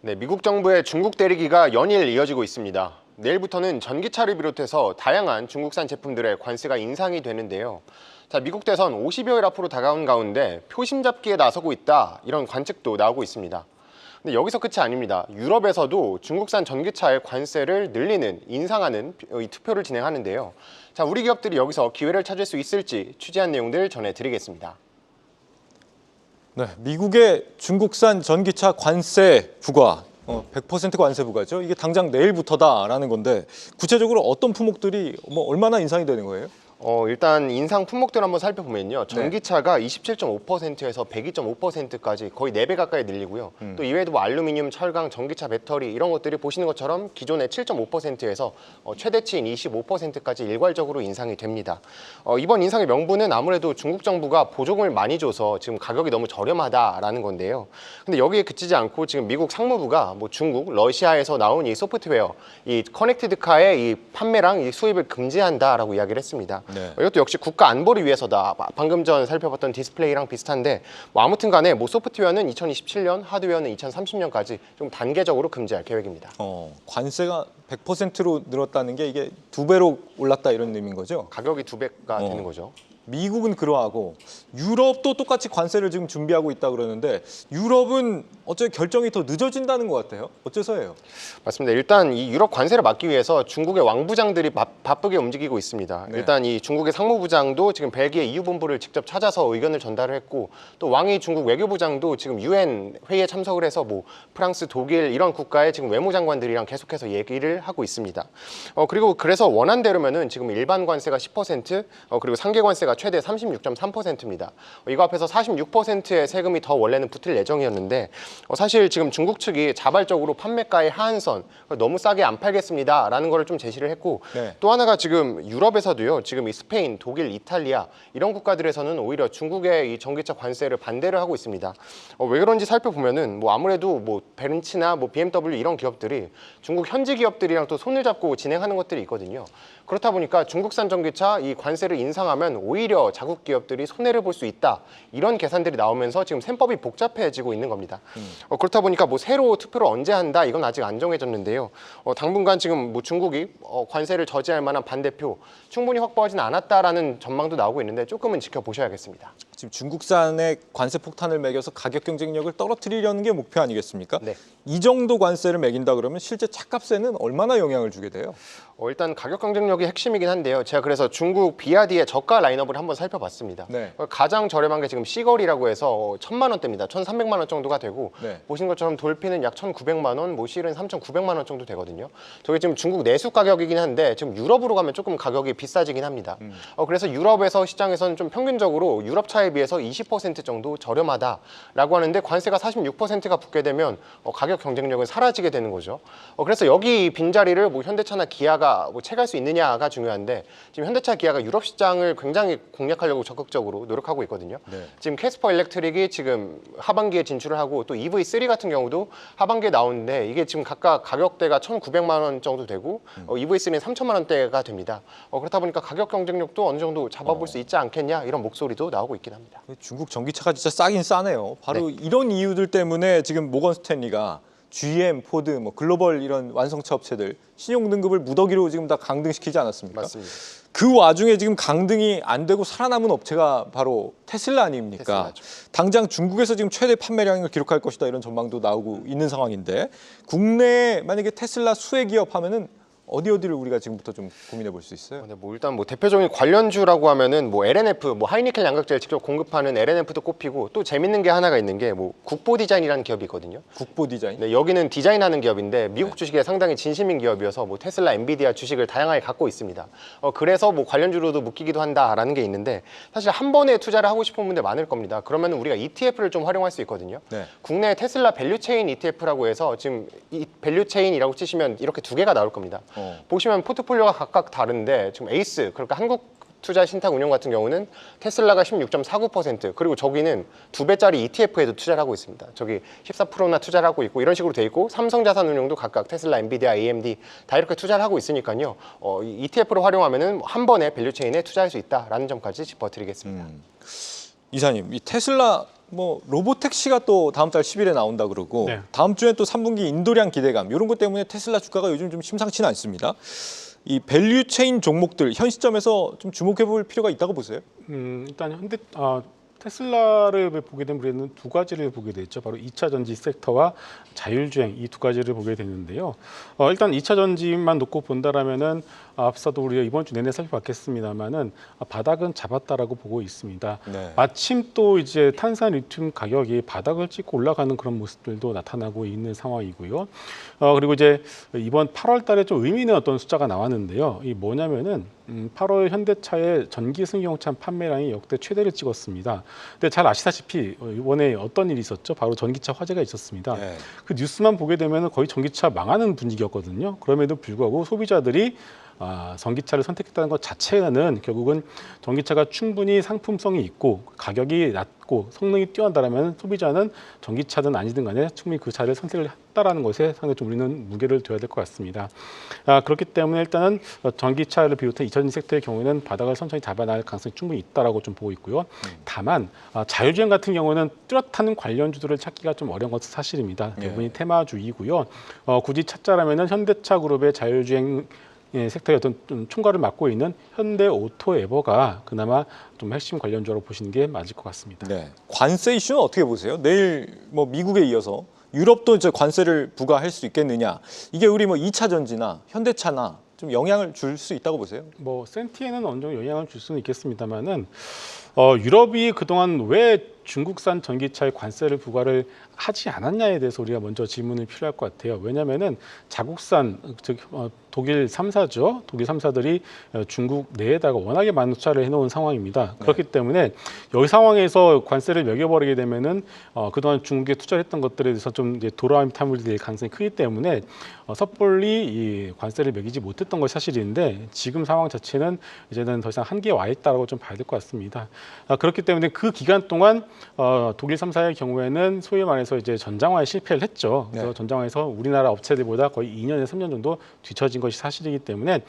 네, 미국 정부의 중국 대리기가 연일 이어지고 있습니다. 내일부터는 전기차를 비롯해서 다양한 중국산 제품들의 관세가 인상이 되는데요. 자, 미국 대선 50여일 앞으로 다가온 가운데 표심 잡기에 나서고 있다, 이런 관측도 나오고 있습니다. 근데 여기서 끝이 아닙니다. 유럽에서도 중국산 전기차의 관세를 늘리는, 인상하는 이 투표를 진행하는데요. 자, 우리 기업들이 여기서 기회를 찾을 수 있을지 취재한 내용들 전해드리겠습니다. 네, 미국의 중국산 전기차 관세 부과, 100% 관세 부과죠. 이게 당장 내일부터다라는 건데 구체적으로 어떤 품목들이 얼마나 인상이 되는 거예요? 일단 인상 품목들 한번 살펴보면요. 전기차가 27.5%에서 102.5%까지 거의 4배 가까이 늘리고요. 또 이외에도 알루미늄, 철강, 전기차 배터리 이런 것들이 보시는 것처럼 기존의 7.5%에서 최대치인 25%까지 일괄적으로 인상이 됩니다. 이번 인상의 명분은 아무래도 중국 정부가 보조금을 많이 줘서 지금 가격이 너무 저렴하다라는 건데요. 근데 여기에 그치지 않고 지금 미국 상무부가 중국, 러시아에서 나온 이 소프트웨어, 이 커넥티드 카의 이 판매랑 이 수입을 금지한다라고 이야기를 했습니다. 네. 이것도 역시 국가 안보를 위해서다. 방금 전 살펴봤던 디스플레이랑 비슷한데 아무튼 간에 소프트웨어는 2027년, 하드웨어는 2030년까지 좀 단계적으로 금지할 계획입니다. 관세가 100%로 늘었다는 게 이게 2배로 올랐다 이런 의미인 거죠? 가격이 2배가 되는 거죠. 미국은 그러하고 유럽도 똑같이 관세를 지금 준비하고 있다 그러는데 유럽은 어째 결정이 더 늦어진다는 것 같아요. 어째서예요? 맞습니다. 일단 이 유럽 관세를 막기 위해서 중국의 왕부장들이 바쁘게 움직이고 있습니다. 네. 일단 이 중국의 상무부장도 지금 벨기에 EU 본부를 직접 찾아서 의견을 전달을 했고, 또 왕이 중국 외교부장도 지금 UN 회의에 참석을 해서 프랑스, 독일 이런 국가의 지금 외무장관들이랑 계속해서 얘기를 하고 있습니다. 그리고 그래서 원안대로면은 지금 일반 관세가 10%, 그리고 상계 관세가 최대 36.3%입니다. 이거 앞에서 46%의 세금이 더 원래는 붙을 예정이었는데 사실 지금 중국 측이 자발적으로 판매가의 하한선, 너무 싸게 안 팔겠습니다라는 거를 좀 제시를 했고, 네. 또 하나가 지금 유럽에서도요. 지금 이 스페인, 독일, 이탈리아 이런 국가들에서는 오히려 중국의 이 전기차 관세를 반대를 하고 있습니다. 왜 그런지 살펴보면은 아무래도 벤츠나 BMW 이런 기업들이 중국 현지 기업들이랑 또 손을 잡고 진행하는 것들이 있거든요. 그렇다 보니까 중국산 전기차 이 관세를 인상하면 오히려 자국 기업들이 손해를 볼 수 있다, 이런 계산들이 나오면서 지금 셈법이 복잡해지고 있는 겁니다. 그렇다 보니까 새로 투표를 언제 한다, 이건 아직 안 정해졌는데요. 당분간 지금 중국이 관세를 저지할 만한 반대표 충분히 확보하지는 않았다라는 전망도 나오고 있는데 조금은 지켜보셔야겠습니다. 지금 중국산의 관세 폭탄을 매겨서 가격 경쟁력을 떨어뜨리려는 게 목표 아니겠습니까? 네. 이 정도 관세를 매긴다 그러면 실제 차값에는 얼마나 영향을 주게 돼요? 일단 가격 경쟁력이 핵심이긴 한데요. 제가 그래서 중국 비아디의 저가 라인업을 한번 살펴봤습니다. 네. 가장 저렴한 게 지금 시거리라고 해서 1,000만 원대입니다. 1,300만 원 정도가 되고, 네. 보시는 것처럼 돌핀은 약 1,900만 원, 실은 3,900만 원 정도 되거든요. 저게 지금 중국 내수 가격이긴 한데 지금 유럽으로 가면 조금 가격이 비싸지긴 합니다. 그래서 유럽에서 시장에서는 좀 평균적으로 유럽 차에 비해서 20% 정도 저렴하다라고 하는데 관세가 46%가 붙게 되면 가격 경쟁력은 사라지게 되는 거죠. 그래서 여기 빈자리를 현대차나 기아가 채갈 수 있느냐가 중요한데 지금 현대차, 기아가 유럽 시장을 굉장히 공략하려고 적극적으로 노력하고 있거든요. 네. 지금 캐스퍼 일렉트릭이 지금 하반기에 진출을 하고, 또 EV3 같은 경우도 하반기에 나오는데 이게 지금 각각 가격대가 1,900만 원 정도 되고 EV3는 3,000만 원대가 됩니다. 그렇다 보니까 가격 경쟁력도 어느 정도 잡아볼 수 있지 않겠냐, 이런 목소리도 나오고 있긴 합니다. 중국 전기차가 진짜 싸긴 싸네요. 바로 이런 이유들 때문에 지금 모건 스탠리가 GM, 포드, 글로벌 이런 완성차 업체들 신용 등급을 무더기로 지금 다 강등시키지 않았습니까? 맞습니다. 그 와중에 지금 강등이 안 되고 살아남은 업체가 바로 테슬라 아닙니까? 테슬라죠. 당장 중국에서 지금 최대 판매량을 기록할 것이다 이런 전망도 나오고 있는 상황인데 국내에 만약에 테슬라 수혜 기업 하면은 어디를 우리가 지금부터 좀 고민해 볼 수 있어요? 네, 일단 대표적인 관련주라고 하면은 LNF, 하이니켈 양극재를 직접 공급하는 LNF도 꼽히고, 또 재밌는 게 하나가 있는 게 국보 디자인이라는 기업이 있거든요. 국보 디자인? 네, 여기는 디자인하는 기업인데 미국 주식에 상당히 진심인 기업이어서 테슬라, 엔비디아 주식을 다양하게 갖고 있습니다. 그래서 관련주로도 묶이기도 한다라는 게 있는데, 사실 한 번에 투자를 하고 싶은 분들 많을 겁니다. 그러면 우리가 ETF를 좀 활용할 수 있거든요. 네. 국내 테슬라 밸류체인 ETF라고 해서 지금 이 밸류체인이라고 치시면 이렇게 2개가 나올 겁니다. 보시면 포트폴리오가 각각 다른데 지금 에이스, 그러니까 한국 투자 신탁 운용 같은 경우는 테슬라가 16.49%, 그리고 저기는 2배짜리 ETF에도 투자를 하고 있습니다. 저기 14%나 투자를 하고 있고, 이런 식으로 돼 있고, 삼성자산운용도 각각 테슬라, 엔비디아, AMD 다 이렇게 투자를 하고 있으니까요. ETF를 활용하면은 한 번에 밸류체인에 투자할 수 있다라는 점까지 짚어드리겠습니다. 이사님, 이 테슬라 뭐 로보택시가 또 다음 달 10일에 나온다 그러고 네. 다음 주에 또 3분기 인도량 기대감 이런 것 때문에 테슬라 주가가 요즘 좀 심상치는 않습니다. 이 밸류 체인 종목들 현 시점에서 좀 주목해 볼 필요가 있다고 보세요? 일단 테슬라를 보게 되면 우리는 두 가지를 보게 되죠. 바로 2차 전지 섹터와 자율주행 이 두 가지를 보게 되는데요. 일단 2차 전지만 놓고 본다라면은 앞서도 우리가 이번 주 내내 살펴봤겠습니다만은 바닥은 잡았다라고 보고 있습니다. 네. 마침 또 이제 탄산 리튬 가격이 바닥을 찍고 올라가는 그런 모습들도 나타나고 있는 상황이고요. 그리고 이제 이번 8월달에 좀 의미 있는 어떤 숫자가 나왔는데요. 이 뭐냐면은 8월 현대차의 전기 승용차 판매량이 역대 최대를 찍었습니다. 근데 잘 아시다시피 이번에 어떤 일이 있었죠? 바로 전기차 화재가 있었습니다. 네. 그 뉴스만 보게 되면 거의 전기차 망하는 분위기였거든요. 그럼에도 불구하고 소비자들이 전기차를 선택했다는 것 자체는 결국은 전기차가 충분히 상품성이 있고 가격이 낮고 성능이 뛰어나다면 소비자는 전기차든 아니든 간에 충분히 그 차를 선택을 했다라는 것에 상당히 좀 우리는 무게를 둬야 될 것 같습니다. 그렇기 때문에 일단은 전기차를 비롯한 2차전지 섹터의 경우에는 바닥을 천천히 잡아나갈 가능성이 충분히 있다라고 좀 보고 있고요. 다만 자율주행 같은 경우는 뚜렷한 관련주들을 찾기가 좀 어려운 것은 사실입니다. 대부분이 테마주이고요. 굳이 찾자라면은 현대차 그룹의 자율주행 섹터의 어떤 좀 총괄을 맡고 있는 현대오토에버가 그나마 좀 핵심 관련주로 보시는 게 맞을 것 같습니다. 네. 관세 이슈는 어떻게 보세요? 내일 뭐 미국에 이어서 유럽도 이제 관세를 부과할 수 있겠느냐? 이게 우리 뭐 2차 전지나 현대차나 좀 영향을 줄 수 있다고 보세요? 뭐 센티에는 어느 정도 영향을 줄 수는 있겠습니다만은 유럽이 그동안 왜 중국산 전기차에 관세를 부과를 하지 않았냐에 대해서 우리가 먼저 질문이 필요할 것 같아요. 왜냐하면은 자국산 즉 독일 3사죠. 독일 3사들이 중국 내에다가 워낙에 많은 투자를 해놓은 상황입니다. 그렇기 때문에 여기 상황에서 관세를 매겨버리게 되면은 그동안 중국에 투자를 했던 것들에 대해서 좀 이제 돌아옴이 될 가능성이 크기 때문에 섣불리 이 관세를 매기지 못했던 것이 사실인데 지금 상황 자체는 이제는 더 이상 한계에 와 있다라고 좀 봐야 될 것 같습니다. 그렇기 때문에 그 기간 동안 독일 3사의 경우에는 소위 말해서 이제 전장화에 실패를 했죠. 그래서 네. 전장화에서 우리나라 업체들보다 거의 2년에서 3년 정도 뒤처진 것이 사실이기 때문에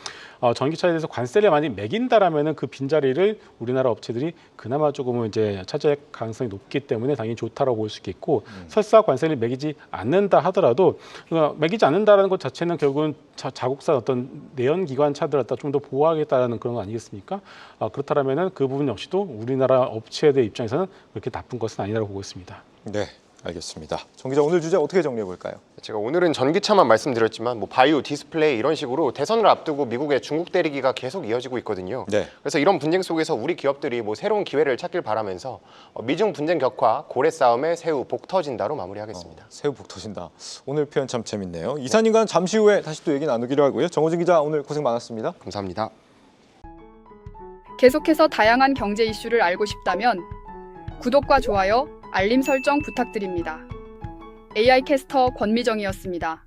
전기차에 대해서 관세를 많이 매긴다라면은 그 빈자리를 우리나라 업체들이 그나마 조금은 이제 차지할 가능성이 높기 때문에 당연히 좋다라고 볼 수 있겠고 설사 관세를 매기지 않는다 하더라도 매기지 않는다라는 것 자체는 결국은 자국산 어떤 내연기관 차들을 갖다 좀 더 보호하겠다라는 그런 거 아니겠습니까? 그렇다면은 그 부분 역시도 우리나라 업체들 입장에서는 그렇게 나쁜 것은 아니라고 보고 있습니다. 네, 알겠습니다. 정 기자 오늘 주제 어떻게 정리해 볼까요? 제가 오늘은 전기차만 말씀드렸지만 뭐 바이오, 디스플레이 이런 식으로 대선을 앞두고 미국의 중국 대리기가 계속 이어지고 있거든요. 네. 그래서 이런 분쟁 속에서 우리 기업들이 뭐 새로운 기회를 찾길 바라면서 미중 분쟁 격화, 고래 싸움에 새우 복 터진다로 마무리하겠습니다. 새우 복 터진다. 오늘 표현 참 재밌네요. 이사님과는 잠시 후에 다시 또 얘기 나누기로 하고요. 정호진 기자 오늘 고생 많았습니다. 감사합니다. 계속해서 다양한 경제 이슈를 알고 싶다면 구독과 좋아요, 알림 설정 부탁드립니다. AI 캐스터 권미정이었습니다.